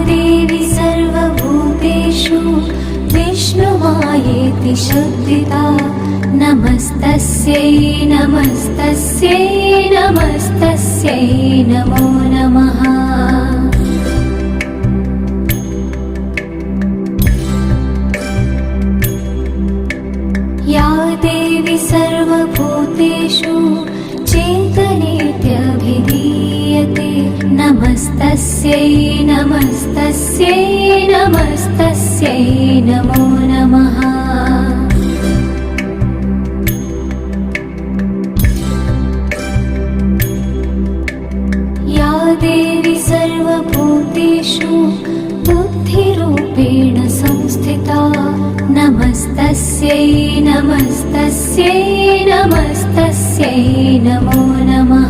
देवी सर्वभूतेषु विष्णुमायेति शुद्धिता नमस्तस्यै नमस्तस्यै नमस्तस्यै नमो नमः। या देवी सर्वभूतेषु चेतनेत्यभिधीयते नमस्तस्यै नमस्तस्यै नमस्तस्यै नमो नमः। या देवी सर्वभूतेषु बुद्धिरूपेण संस्थिता नमस्तस्यै नमस्तस्यै नमस्तस्यै नमो नमः।